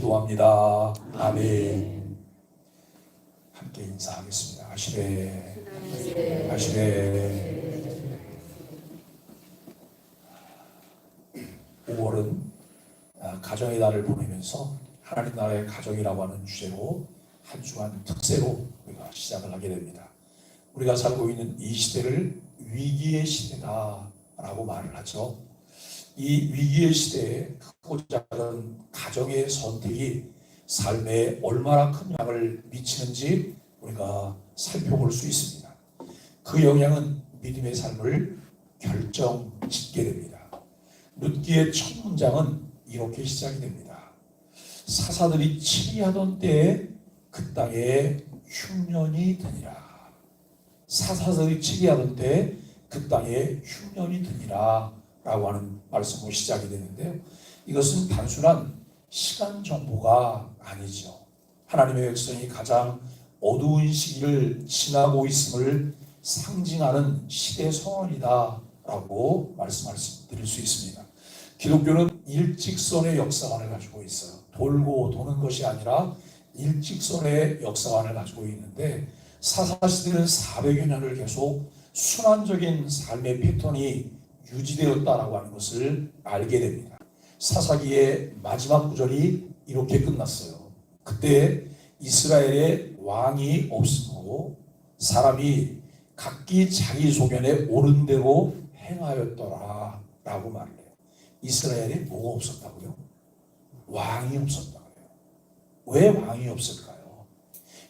기도합니다. 아멘. 함께 인사하겠습니다. 아시레 아시레. 5월은 가정의 달을 보내면서 하나님 나라의 가정이라고 하는 주제로 한 주간 특세로 우리가 시작을 하게 됩니다. 우리가 살고 있는 이 시대를 위기의 시대다라고 말을 하죠. 이 위기의 시대에 크고 작은 가정의 선택이 삶에 얼마나 큰 영향을 미치는지 우리가 살펴볼 수 있습니다. 그 영향은 믿음의 삶을 결정짓게 됩니다. 룻기의 첫 문장은 이렇게 시작이 됩니다. 사사들이 치리하던 때에 그 땅에 흉년이 드니라. 사사들이 치리하던 때에 그 땅에 흉년이 드니라 라고 하는 말씀으로 시작이 되는데요. 이것은 단순한 시간 정보가 아니죠. 하나님의 백성이 가장 어두운 시기를 지나고 있음을 상징하는 시대 선언이다 라고 말씀드릴 수 있습니다. 기독교는 일직선의 역사관을 가지고 있어요. 돌고 도는 것이 아니라 일직선의 역사관을 가지고 있는데, 사사시대는 400여 년을 계속 순환적인 삶의 패턴이 유지되었다라고 하는 것을 알게 됩니다. 사사기의 마지막 구절이 이렇게 끝났어요. 그때 이스라엘의 왕이 없으므로 사람이 각기 자기 소견에 옳은 대로 행하였더라 라고 말을 해요. 이스라엘에 뭐가 없었다고요? 왕이 없었다고요. 왜 왕이 없을까요?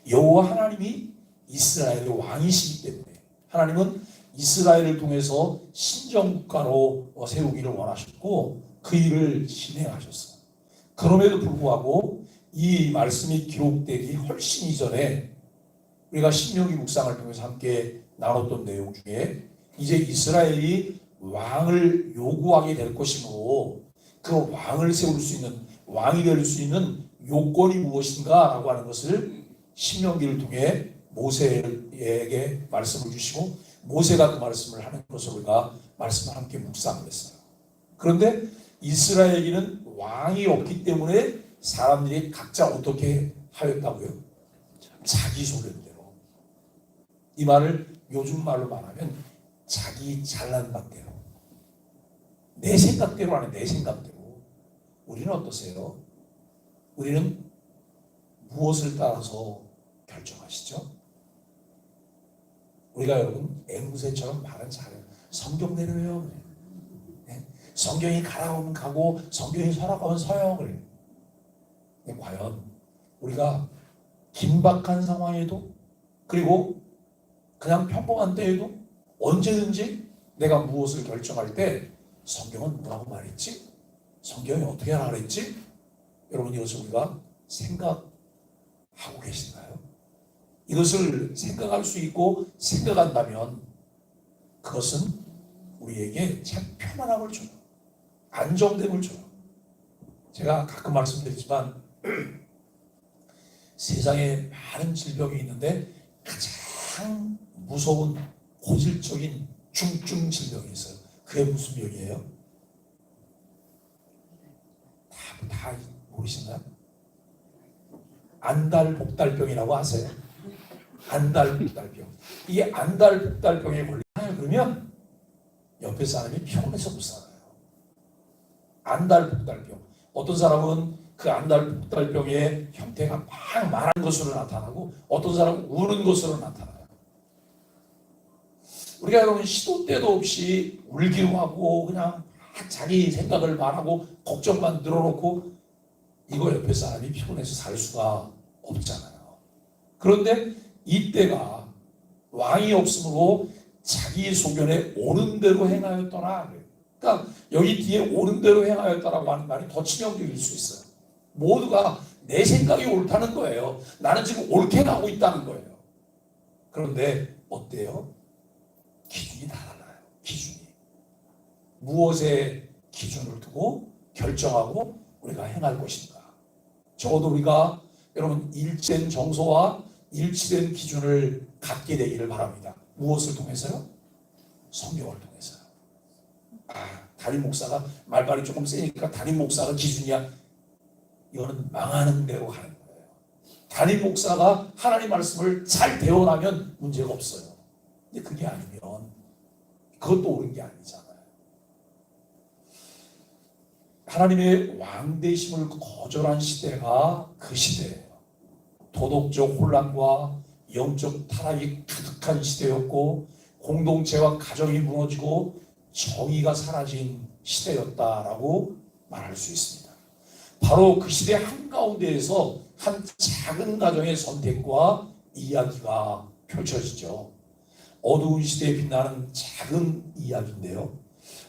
여호와 하나님이 이스라엘의 왕이시기 때문에 하나님은 이스라엘을 통해서 신정국가로 세우기를 원하셨고 그 일을 진행하셨어요. 그럼에도 불구하고 이 말씀이 기록되기 훨씬 이전에 우리가 신명기 묵상을 통해서 함께 나눴던 내용 중에 이제 이스라엘이 왕을 요구하게 될 것이므로 그 왕을 세울 수 있는, 왕이 될 수 있는 요건이 무엇인가 라고 하는 것을 신명기를 통해 모세에게 말씀을 주시고 모세가 그 말씀을 하는 것을 우리가 말씀을 함께 묵상을 했어요. 그런데 이스라엘에게는 왕이 없기 때문에 사람들이 각자 어떻게 하였다고요? 자기 소견대로. 이 말을 요즘 말로 말하면 자기 잘난 맛대로, 내 생각대로 하는 내 생각대로. 우리는 어떠세요? 우리는 무엇을 따라서 결정하시죠? 우리가 여러분 앵무새처럼 말은 잘해요. 성경대로요. 네? 성경이 가라오면 가고 성경이 서라고 하면 서요. 그래요. 과연 우리가 긴박한 상황에도, 그리고 그냥 평범한 때에도 언제든지 내가 무엇을 결정할 때 성경은 뭐라고 말했지? 성경이 어떻게 하라 그랬지? 여러분, 이것을 우리가 생각하고 계신가요? 이것을 생각할 수 있고 생각한다면 그것은 우리에게 참 편안함을 줘요. 안정됨을 줘요. 제가 가끔 말씀드리지만 세상에 많은 질병이 있는데 가장 무서운 고질적인 중증 질병이 있어요. 그게 무슨 병이에요? 다 모르시나요? 안달복달병이라고 아세요? 안달복달병. 이게 안달복달병에 걸리나요? 그러면 옆에 사람이 피곤해서 못 살아요. 안달복달병. 어떤 사람은 그 안달복달병의 형태가 막 말한 것으로 나타나고 어떤 사람은 우는 것으로 나타나요. 우리가 여러분 시도 때도 없이 울기로 하고 그냥 자기 생각을 말하고 걱정만 늘어놓고 이거 옆에 사람이 피곤해서 살 수가 없잖아요. 그런데 이때가 왕이 없으므로 자기 소견에 옳은 대로 행하였더라. 그러니까 여기 뒤에 옳은 대로 행하였다라고 하는 말이 더 치명적일 수 있어요. 모두가 내 생각이 옳다는 거예요. 나는 지금 옳게 가고 있다는 거예요. 그런데 어때요? 기준이 다 달라요. 기준이. 무엇에 기준을 두고 결정하고 우리가 행할 것인가. 적어도 우리가 여러분 일치된 정서와 일치된 기준을 갖게 되기를 바랍니다. 무엇을 통해서요? 성경을 통해서요. 담임 목사가 말발이 조금 세니까 담임 목사가 기준이야. 이거는 망하는 대로 가는 거예요. 담임 목사가 하나님 말씀을 잘 배워나면 문제가 없어요. 근데 그게 아니면 그것도 옳은 게 아니잖아요. 하나님의 왕되심을 거절한 시대가 그 시대예요. 도덕적 혼란과 영적 타락이 투득한 시대였고, 공동체와 가정이 무너지고 정의가 사라진 시대였다라고 말할 수 있습니다. 바로 그 시대 한가운데에서 한 작은 가정의 선택과 이야기가 펼쳐지죠. 어두운 시대에 빛나는 작은 이야기인데요,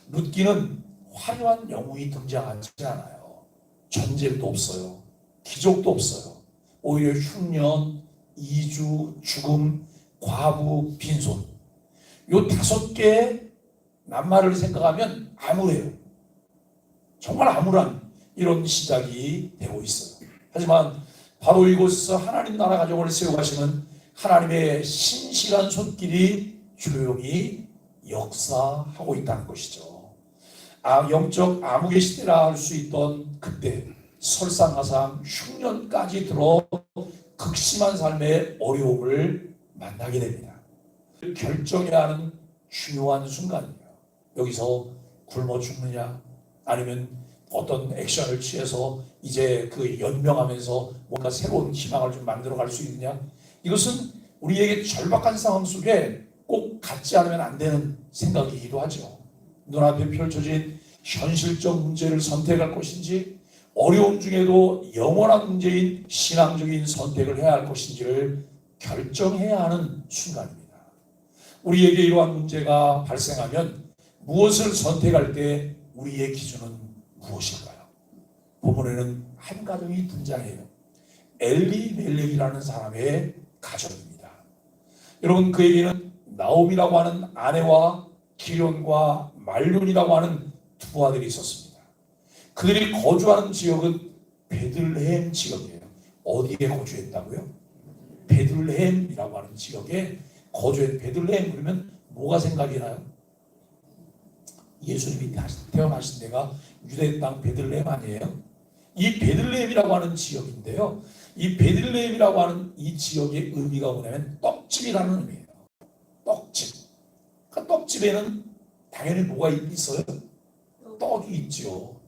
룻기는 화려한 영웅이 등장하지 않아요. 전쟁도 없어요. 기적도 없어요. 오히려 흉년, 이주, 죽음, 과부, 빈손, 요 5개의 낱말을 생각하면 암울해요. 정말 암울한 이런 시작이 되고 있어요. 하지만 바로 이곳에서 하나님 나라 가정을 세워가시는 하나님의 신실한 손길이 조용히 역사하고 있다는 것이죠. 영적 암흑의 시대라 할 수 있던 그때 설상가상 흉년까지 들어 극심한 삶의 어려움을 만나게 됩니다. 결정해야 하는 중요한 순간이에요. 여기서 굶어 죽느냐, 아니면 어떤 액션을 취해서 이제 그 연명하면서 뭔가 새로운 희망을 좀 만들어 갈 수 있느냐, 이것은 우리에게 절박한 상황 속에 꼭 갖지 않으면 안 되는 생각이기도 하죠. 눈앞에 펼쳐진 현실적 문제를 선택할 것인지, 어려움 중에도 영원한 문제인 신앙적인 선택을 해야 할 것인지를 결정해야 하는 순간입니다. 우리에게 이러한 문제가 발생하면 무엇을 선택할 때 우리의 기준은 무엇일까요? 본문에는 한 가정이 등장해요. 엘리멜렉이라는 사람의 가정입니다. 여러분, 그에게는 나옴이라고 하는 아내와 기련과 말론이라고 하는 두 아들이 있었습니다. 그들이 거주하는 지역은 베들레헴 지역이에요. 어디에 거주했다고요? 베들레헴이라고 하는 지역에 거주한. 베들레헴 그러면 뭐가 생각이 나요? 예수님이 태어나신 데가 유대 땅 베들레헴 아니에요? 이 베들레헴이라고 하는 지역인데요, 이 베들레헴이라고 하는 이 지역의 의미가 뭐냐면 떡집이라는 의미예요. 떡집. 그 떡집에는 당연히 뭐가 있어요? 떡이 있죠.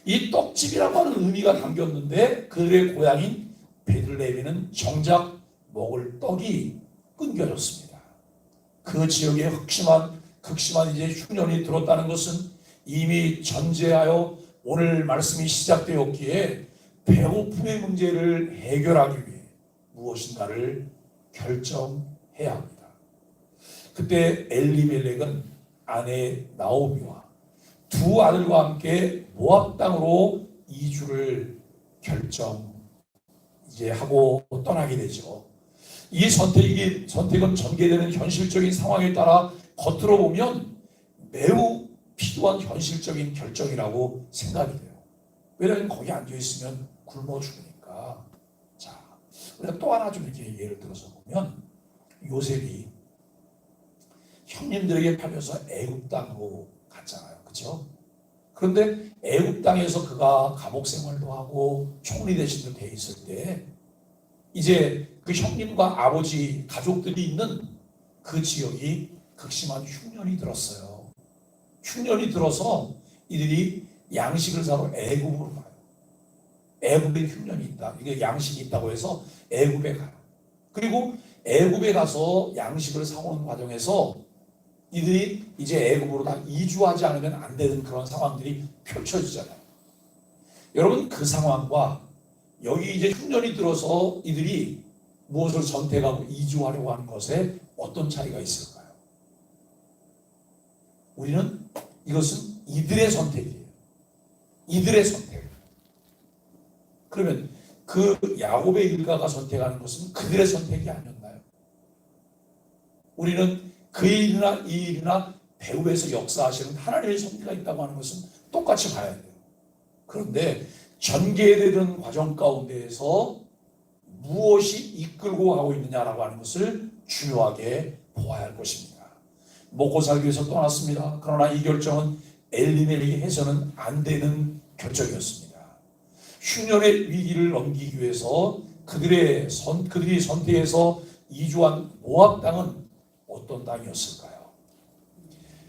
이 떡집이라고 하는 의미가 담겼는데 그들의 고향인 베들레헴에는 정작 먹을 떡이 끊겨졌습니다. 그 지역에 극심한 이제 흉년이 들었다는 것은 이미 전제하여 오늘 말씀이 시작되었기에 배고픔의 문제를 해결하기 위해 무엇인가를 결정해야 합니다. 그때 엘리멜렉은 아내 나오미와 두 아들과 함께 모압 땅으로 이주를 하고 떠나게 되죠. 이 선택은 전개되는 현실적인 상황에 따라 겉으로 보면 매우 필요한 현실적인 결정이라고 생각이 돼요. 왜냐하면 거기 앉아있으면 굶어 죽으니까. 자, 우리가 또 하나 좀 이렇게 예를 들어서 보면, 요셉이 형님들에게 팔려서 애굽 땅으로 갔잖아요. 그렇죠? 그런데 애굽 땅에서 그가 감옥 생활도 하고 총리 대신도 돼 있을 때, 이제 그 형님과 아버지 가족들이 있는 그 지역이 극심한 흉년이 들었어요. 흉년이 들어서 이들이 양식을 사러 애굽으로 가요. 애굽에 흉년이 있다, 이게 양식이 있다고 해서 애굽에 가요. 그리고 애굽에 가서 양식을 사오는 과정에서 이들이 이제 애굽으로 다 이주하지 않으면 안 되는 그런 상황들이 펼쳐지잖아요. 여러분, 그 상황과 여기 이제 흉년이 들어서 이들이 무엇을 선택하고 이주하려고 하는 것에 어떤 차이가 있을까요? 우리는 이것은 이들의 선택이에요. 이들의 선택. 그러면 그 야곱의 일가가 선택하는 것은 그들의 선택이 아니었나요? 우리는 그 일이나 이 일이나 배후에서 역사하시는 하나님의 섭리가 있다고 하는 것은 똑같이 봐야 돼요. 그런데 전개되는 과정 가운데에서 무엇이 이끌고 가고 있느냐라고 하는 것을 중요하게 보아야 할 것입니다. 먹고 살기 위해서 떠났습니다. 그러나 이 결정은 엘리멜렉이 해서는 안 되는 결정이었습니다. 흉년의 위기를 넘기기 위해서 그들이 선택해서 이주한 모압 땅은 어떤 땅이었을까요?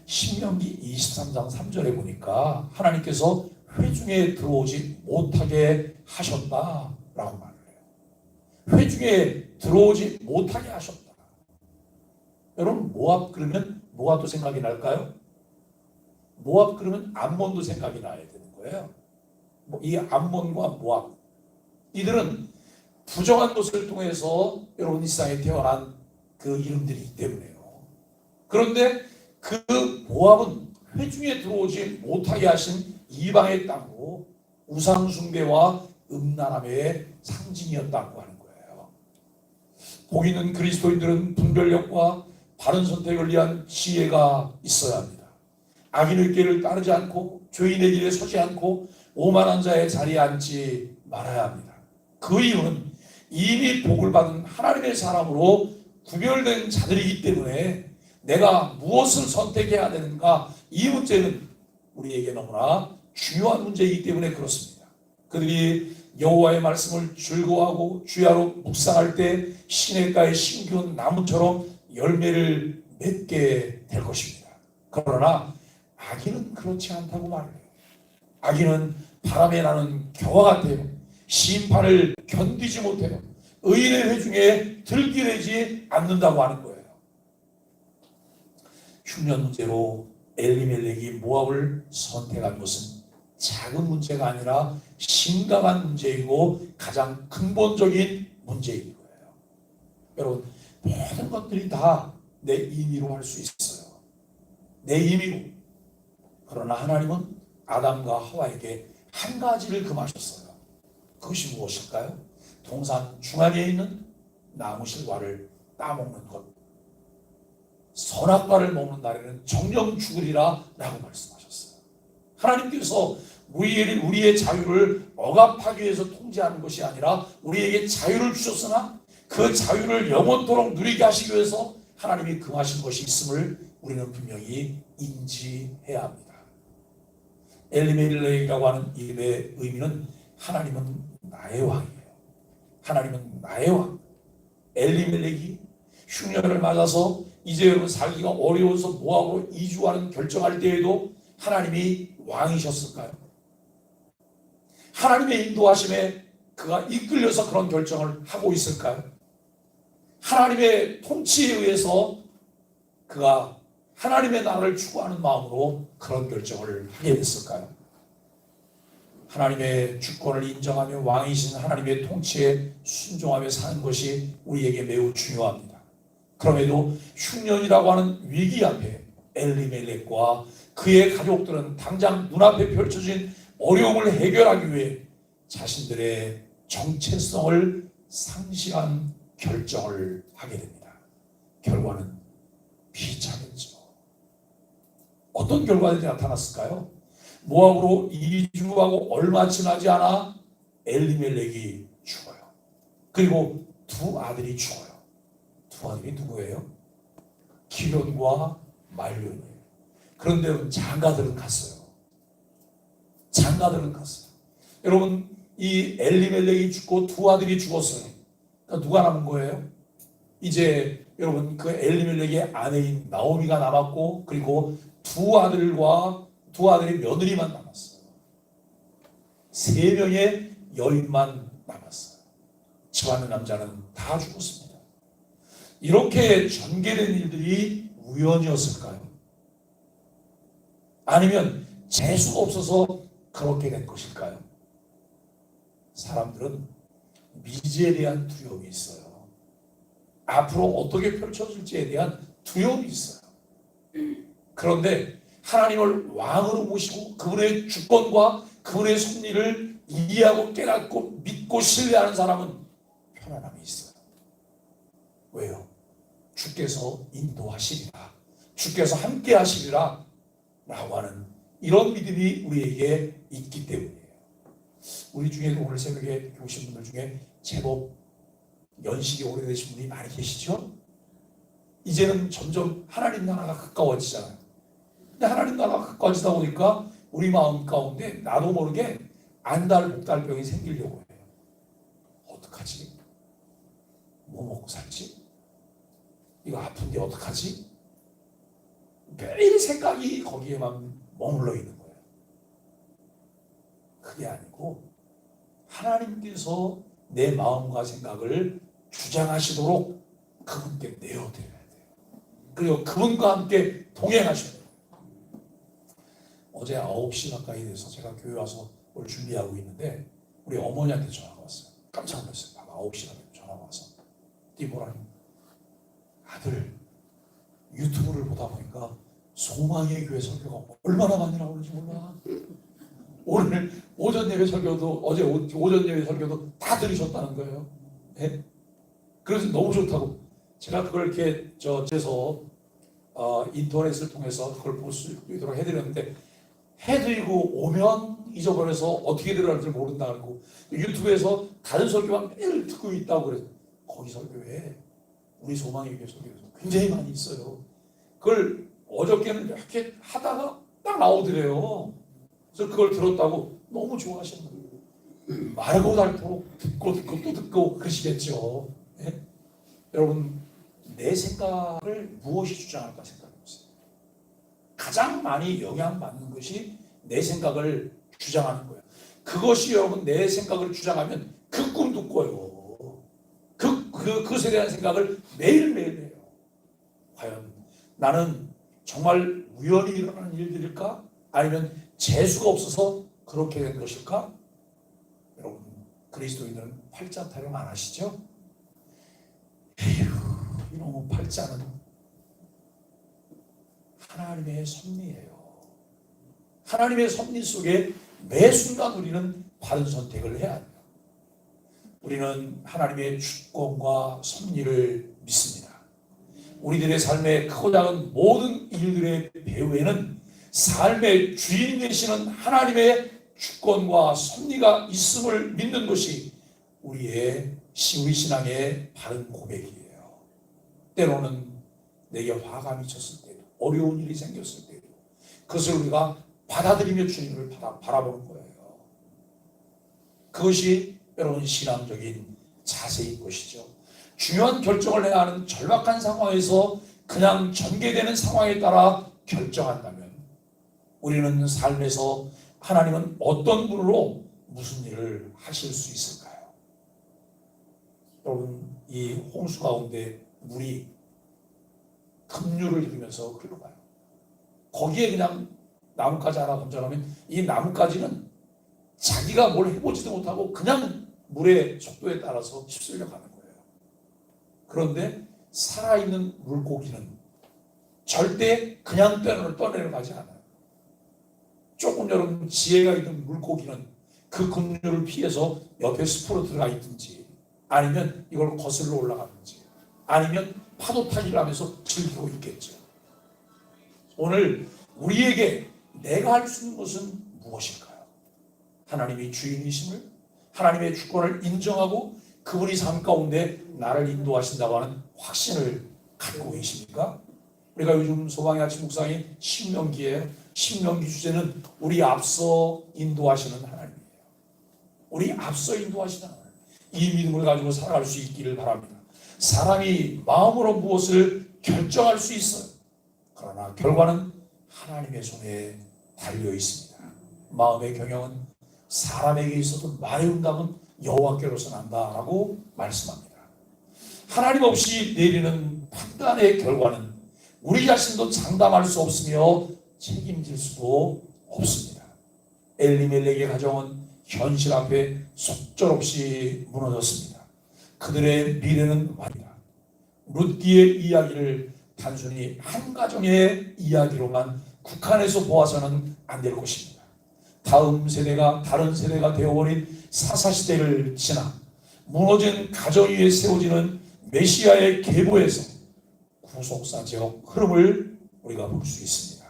신명기 23장 3절에 보니까 하나님께서 회중에 들어오지 못하게 하셨다라고 말을 해요. 회중에 들어오지 못하게 하셨다. 여러분, 모압 그러면 뭐가 또 생각이 날까요? 모압 그러면 암몬도 생각이 나야 되는 거예요. 이 암몬과 모압, 이들은 부정한 것을 통해서 여러분 이 세상에 태어난 그 이름들이기 때문에요. 그런데 그 모압은 회중에 들어오지 못하게 하신 이방의 땅으로 우상숭배와 음란함의 상징이었다고 하는 거예요. 복 있는 그리스도인들은 분별력과 바른 선택을 위한 지혜가 있어야 합니다. 악인의 길을 따르지 않고 죄인의 길에 서지 않고 오만한 자의 자리에 앉지 말아야 합니다. 그 이유는 이미 복을 받은 하나님의 사람으로 구별된 자들이기 때문에 내가 무엇을 선택해야 되는가, 이 문제는 우리에게 너무나 중요한 문제이기 때문에 그렇습니다. 그들이 여호와의 말씀을 즐거워하고 주야로 묵상할 때 시냇가의 신기한 나무처럼 열매를 맺게 될 것입니다. 그러나 악인은 그렇지 않다고 말해요. 악인은 바람에 나는 겨와 같아요. 심판을 견디지 못해요. 의인의 회중에 들기되지 않는다고 하는 거예요. 흉년 문제로 엘리멜렉이 모압을 선택한 것은 작은 문제가 아니라 심각한 문제이고 가장 근본적인 문제인 거예요. 여러분, 모든 것들이 다 내 임의로 할 수 있어요. 내 임의로. 그러나 하나님은 아담과 하와에게 한 가지를 금하셨어요. 그것이 무엇일까요? 동산 중앙에 있는 나무실과를 따먹는 것. 선악과를 먹는 날에는 정령 죽으리라 라고 말씀하셨어요. 하나님께서 우리의 자유를 억압하기 위해서 통제하는 것이 아니라 우리에게 자유를 주셨으나 그 자유를 영원토록 누리게 하시기 위해서 하나님이 금하신 것이 있음을 우리는 분명히 인지해야 합니다. 엘리멜렉이라고 하는 이름의 의미는 하나님은 나의 왕이에요. 하나님은 나의 왕. 엘리멜렉이 흉년을 맞아서 이제 여러분 살기가 어려워서 모압으로 이주하는 결정할 때에도 하나님이 왕이셨을까요? 하나님의 인도하심에 그가 이끌려서 그런 결정을 하고 있을까요? 하나님의 통치에 의해서 그가 하나님의 나라를 추구하는 마음으로 그런 결정을 하게 됐을까요? 하나님의 주권을 인정하며 왕이신 하나님의 통치에 순종하며 사는 것이 우리에게 매우 중요합니다. 그럼에도 흉년이라고 하는 위기 앞에 엘리멜렉과 그의 가족들은 당장 눈앞에 펼쳐진 어려움을 해결하기 위해 자신들의 정체성을 상실한 결정을 하게 됩니다. 결과는 비참했죠. 어떤 결과들이 나타났을까요? 모압으로 이주하고 얼마 지나지 않아 엘리멜렉이 죽어요. 그리고 두 아들이 죽어요. 두 아들이 누구예요? 기련과 말련이에요. 그런데 장가들은 갔어요. 장가들은 갔어요. 여러분, 이 엘리멜렉이 죽고 두 아들이 죽었어요. 그러니까 누가 남은 거예요? 이제 여러분 그 엘리멜렉의 아내인 나오미가 남았고, 그리고 두 아들의 며느리만 남았어요. 세 명의 여인만 남았어요. 집안의 남자는 다 죽었습니다. 이렇게 전개된 일들이 우연이었을까요? 아니면 재수가 없어서 그렇게 된 것일까요? 사람들은 미지에 대한 두려움이 있어요. 앞으로 어떻게 펼쳐질지에 대한 두려움이 있어요. 그런데 하나님을 왕으로 모시고 그분의 주권과 그분의 섭리를 이해하고 깨닫고 믿고 신뢰하는 사람은 편안함이 있어요. 왜요? 주께서 인도하시리라, 주께서 함께 하시리라 라고 하는 이런 믿음이 우리에게 있기 때문이에요. 우리 중에도 오늘 새벽에 오신 분들 중에 제법 연식이 오래되신 분이 많이 계시죠? 이제는 점점 하나님 나라가 가까워지잖아요. 근데 하나님 나라가 가까워지다 보니까 우리 마음 가운데 나도 모르게 안달 목달병이 생기려고 해요. 어떡하지? 뭐 먹고 살지? 이거 아픈데 어떡하지? 매일 생각이 거기에만 머물러 있는 거예요. 그게 아니고 하나님께서 내 마음과 생각을 주장하시도록 그분께 내어드려야 돼요. 그리고 그분과 함께 동행하셔야 돼요. 어제 9시 가까이 돼서 제가 교회 와서 뭘 준비하고 있는데 우리 어머니한테 전화가 왔어요. 깜짝 놀랐어요. 밤 9시가 되면 전화가 와서 뭐라는 아들 유튜브를 보다 보니까 소망의 교회 설교가 얼마나 많이 나오는지 몰라. 오늘 오전 예배 설교도 어제 오전 예배 설교도 다 들으셨다는 거예요. 네? 그래서 너무 좋다고 제가 그걸 이렇게 제서 인터넷을 통해서 그걸 볼 수 있도록 해드렸는데 해드리고 오면 잊어버려서 어떻게 들어갈지 모른다고 유튜브에서 다른 설교만 매일 듣고 있다고 그래서 거기 설교에 우리 소망의 교회 설교에서 굉장히 많이 있어요. 그걸 어저께는 이렇게 하다가 딱 나오더래요. 그래서 그걸 들었다고 너무 좋아하시는 거예요. 말고 닳도록 듣고 또 듣고 그러시겠죠. 네? 여러분 내 생각을 무엇이 주장할까 생각해보세요. 가장 많이 영향받는 것이 내 생각을 주장하는 거예요. 그것이 여러분 내 생각을 주장하면 그 꿈도 꿔요. 그것에 대한 생각을 매일매일 해요. 과연 나는 정말 우연히 일어나는 일들일까? 아니면 재수가 없어서 그렇게 된 것일까? 여러분 그리스도인들은 팔자 타령 안 하시죠? 에휴 이놈의 팔자는 하나님의 섭리예요. 하나님의 섭리 속에 매 순간 우리는 바른 선택을 해야 합니다. 우리는 하나님의 주권과 섭리를 믿습니다. 우리들의 삶의 크고 작은 모든 일들의 배후에는 삶의 주인 되시는 하나님의 주권과 섭리가 있음을 믿는 것이 우리 신앙의 바른 고백이에요. 때로는 내게 화가 미쳤을 때도 어려운 일이 생겼을 때도 그것을 우리가 받아들이며 주님을 바라보는 거예요. 그것이 여러분 신앙적인 자세인 것이죠. 중요한 결정을 해야 하는 절박한 상황에서 그냥 전개되는 상황에 따라 결정한다면 우리는 삶에서 하나님은 어떤 분으로 무슨 일을 하실 수 있을까요? 여러분 이 홍수 가운데 물이 급류를 일으키면서 흘러가요. 거기에 그냥 나뭇가지 하나 던져놓으면 이 나뭇가지는 자기가 뭘 해보지도 못하고 그냥 물의 속도에 따라서 휩쓸려 가는 거예요. 그런데 살아있는 물고기는 절대 그냥 떠내려가지 않아요. 조금 여러분 지혜가 있는 물고기는 그 급류를 피해서 옆에 숲으로 들어가 있든지 아니면 이걸 거슬러 올라가든지 아니면 파도 타기를 하면서 즐기고 있겠죠. 오늘 우리에게 내가 할 수 있는 것은 무엇일까요? 하나님이 주인이심을 하나님의 주권을 인정하고 그분이 삶 가운데 나를 인도하신다고 하는 확신을 갖고 계십니까? 우리가 요즘 소망의 아침 묵상이 신명기예요. 신명기 주제는 우리 앞서 인도하시는 하나님이에요. 우리 앞서 인도하시는 하나님. 이 믿음을 가지고 살아갈 수 있기를 바랍니다. 사람이 마음으로 무엇을 결정할 수 있어요. 그러나 결과는 하나님의 손에 달려 있습니다. 마음의 경영은 사람에게 있어도 말의 응답은 여호와께로서 난다라고 말씀합니다. 하나님 없이 내리는 판단의 결과는 우리 자신도 장담할 수 없으며 책임질 수도 없습니다. 엘리멜렉의 가정은 현실 앞에 속절없이 무너졌습니다. 그들의 미래는 말이다. 룻기의 이야기를 단순히 한 가정의 이야기로만 국한해서 보아서는 안 될 것입니다. 다음 세대가 다른 세대가 되어버린 사사시대를 지나 무너진 가정 위에 세워지는 메시아의 계보에서 구속사적 흐름을 우리가 볼 수 있습니다.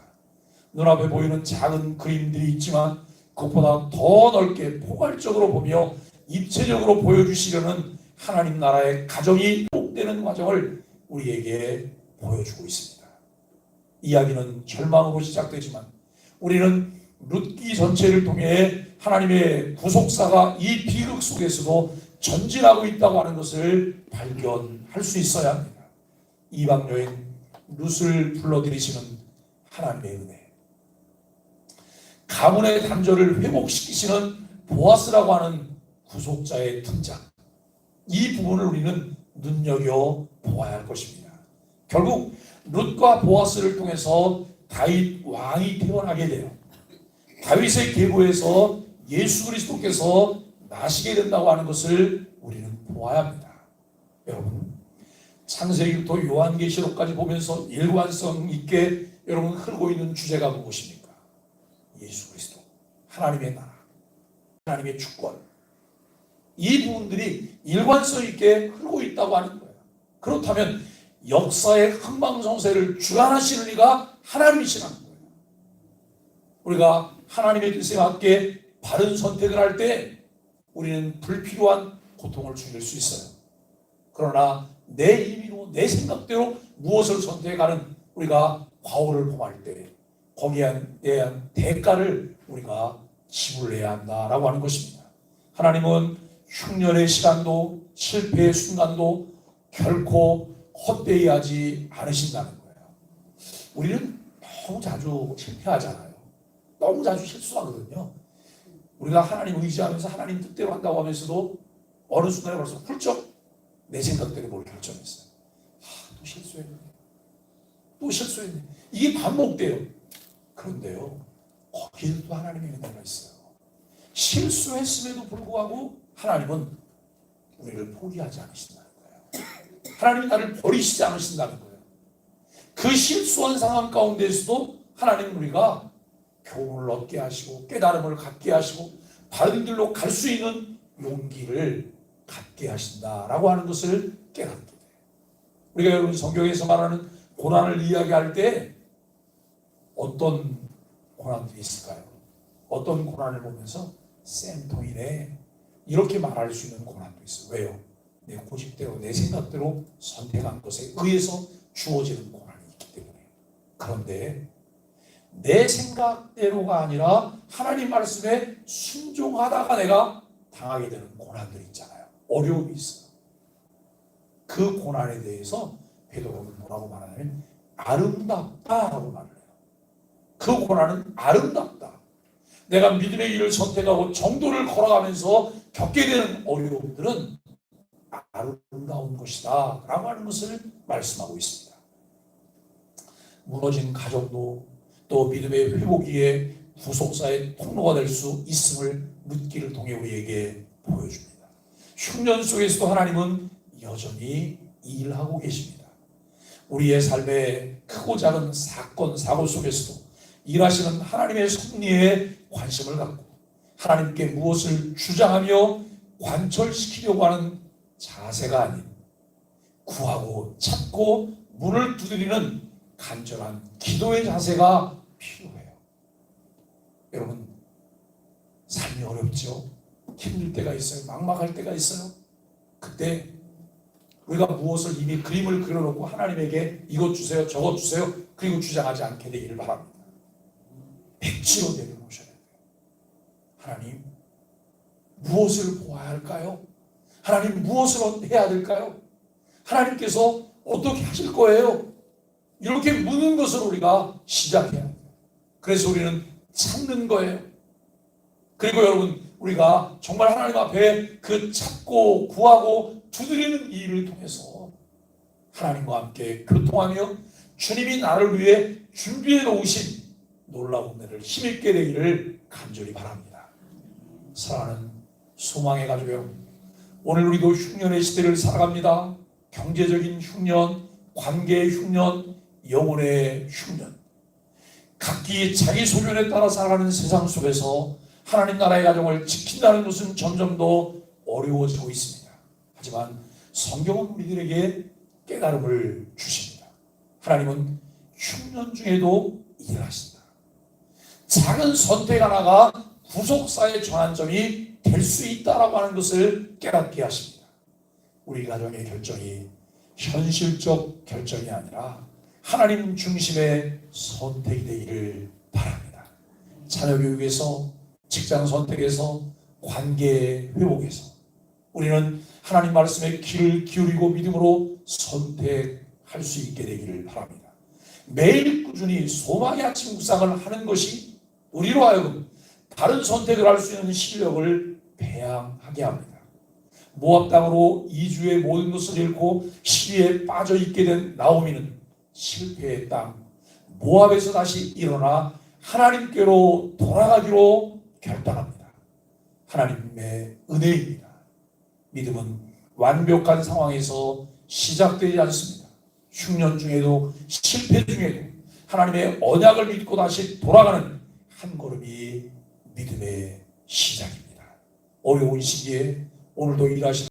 눈앞에 보이는 작은 그림들이 있지만 그것보다 더 넓게 포괄적으로 보며 입체적으로 보여주시려는 하나님 나라의 가정이 회복되는 과정을 우리에게 보여주고 있습니다. 이야기는 절망으로 시작되지만 우리는 룻기 전체를 통해 하나님의 구속사가 이 비극 속에서도 전진하고 있다고 하는 것을 발견할 수 있어야 합니다. 이방 여인 룻을 불러들이시는 하나님의 은혜, 가문의 단절을 회복시키시는 보아스라고 하는 구속자의 등장, 이 부분을 우리는 눈여겨보아야 할 것입니다. 결국 룻과 보아스를 통해서 다윗 왕이 태어나게 돼요. 다윗의 계보에서 예수 그리스도께서 나시게 된다고 하는 것을 우리는 보아야 합니다. 여러분, 창세기부터 요한계시록까지 보면서 일관성 있게 여러분 흐르고 있는 주제가 무엇입니까? 예수 그리스도, 하나님의 나라, 하나님의 주권, 이 부분들이 일관성 있게 흐르고 있다고 하는 거예요. 그렇다면 역사의 흥망성쇠를 주관하시는 이가 하나님이시라는 거예요. 우리가 하나님의 뜻에 맞게 바른 선택을 할 때 우리는 불필요한 고통을 죽일 수 있어요. 그러나 내 임의로 내 생각대로 무엇을 선택하는 우리가 과오를 범할 때 거기에 대한 대가를 우리가 지불해야 한다라고 하는 것입니다. 하나님은 흉년의 시간도 실패의 순간도 결코 헛되이 하지 않으신다는 거예요. 우리는 너무 자주 실패하잖아요. 너무 자주 실수하거든요. 우리가 하나님 의지하면서 하나님 뜻대로 한다고 하면서도 어느 순간에 벌써 훌쩍 내 생각대로 뭘 결정했어요. 또 실수했네. 또 실수했네. 이게 반복돼요. 그런데요, 거기에도 또 하나님의 은혜가 있어요. 실수했음에도 불구하고 하나님은 우리를 포기하지 않으신다는 거예요. 하나님이 나를 버리시지 않으신다는 거예요. 그 실수한 상황 가운데서도 하나님은 우리가 교훈을 얻게 하시고 깨달음을 갖게 하시고 바른 길로 갈 수 있는 용기를 갖게 하신다라고 하는 것을 깨닫게 돼요. 우리가 여러분 성경에서 말하는 고난을 이야기할 때 어떤 고난들이 있을까요? 어떤 고난을 보면서 쌤통이네 이렇게 말할 수 있는 고난도 있어요. 왜요? 내 고집대로 내 생각대로 선택한 것에 의해서 주어지는 고난이 있기 때문에. 그런데 내 생각대로가 아니라 하나님 말씀에 순종하다가 내가 당하게 되는 고난들이 있잖아요. 어려움이 있어요. 그 고난에 대해서 베드로는 뭐라고 말하냐면 아름답다라고 말을 해요. 그 고난은 아름답다. 내가 믿음의 길을 선택하고 정도를 걸어가면서 겪게 되는 어려움들은 아름다운 것이다 라고 하는 것을 말씀하고 있습니다. 무너진 가정도 또 믿음의 회복기에 구속사의 통로가 될 수 있음을 묻기를 통해 우리에게 보여줍니다. 흉년 속에서도 하나님은 여전히 일하고 계십니다. 우리의 삶의 크고 작은 사건, 사고 속에서도 일하시는 하나님의 섭리에 관심을 갖고 하나님께 무엇을 주장하며 관철시키려고 하는 자세가 아닌 구하고 찾고 문을 두드리는 간절한 기도의 자세가 필요해요. 여러분, 삶이 어렵죠? 힘들 때가 있어요. 막막할 때가 있어요. 그때 우리가 무엇을 이미 그림을 그려놓고 하나님에게 이것 주세요, 저것 주세요, 그리고 주장하지 않게 되기를 바랍니다. 백지로 내려놓으셔야 돼요. 하나님, 무엇을 보아야 할까요? 하나님, 무엇을 해야 될까요? 하나님께서 어떻게 하실 거예요? 이렇게 묻는 것을 우리가 시작해야 합니다. 그래서 우리는 찾는 거예요. 그리고 여러분, 우리가 정말 하나님 앞에 그 찾고 구하고 두드리는 이 일을 통해서 하나님과 함께 교통하며 주님이 나를 위해 준비해 놓으신 놀라운 은혜를 힘있게 되기를 간절히 바랍니다. 사랑하는 소망의 가족 여러분, 오늘 우리도 흉년의 시대를 살아갑니다. 경제적인 흉년, 관계의 흉년, 영혼의 흉년, 각기 자기 소견에 따라 살아가는 세상 속에서 하나님 나라의 가정을 지킨다는 것은 점점 더 어려워지고 있습니다. 하지만 성경은 우리들에게 깨달음을 주십니다. 하나님은 흉년 중에도 일하신다. 작은 선택 하나가 구속사의 전환점이 될 수 있다라고 하는 것을 깨닫게 하십니다. 우리 가정의 결정이 현실적 결정이 아니라 하나님 중심의 선택이 되기를 바랍니다. 자녀 교육에서, 직장 선택에서, 관계 회복에서 우리는 하나님 말씀에 귀를 기울이고 믿음으로 선택할 수 있게 되기를 바랍니다. 매일 꾸준히 소망의 아침 묵상을 하는 것이 우리로 하여금 다른 선택을 할 수 있는 실력을 배양하게 합니다. 모압 땅으로 2주의 모든 것을 잃고 시리에 빠져 있게 된 나오미는 실패의 땅 모압에서 다시 일어나 하나님께로 돌아가기로 결단합니다. 하나님의 은혜입니다. 믿음은 완벽한 상황에서 시작되지 않습니다. 흉년 중에도 실패 중에도 하나님의 언약을 믿고 다시 돌아가는 한 걸음이 믿음의 시작입니다. 어려운 시기에 오늘도 일하시는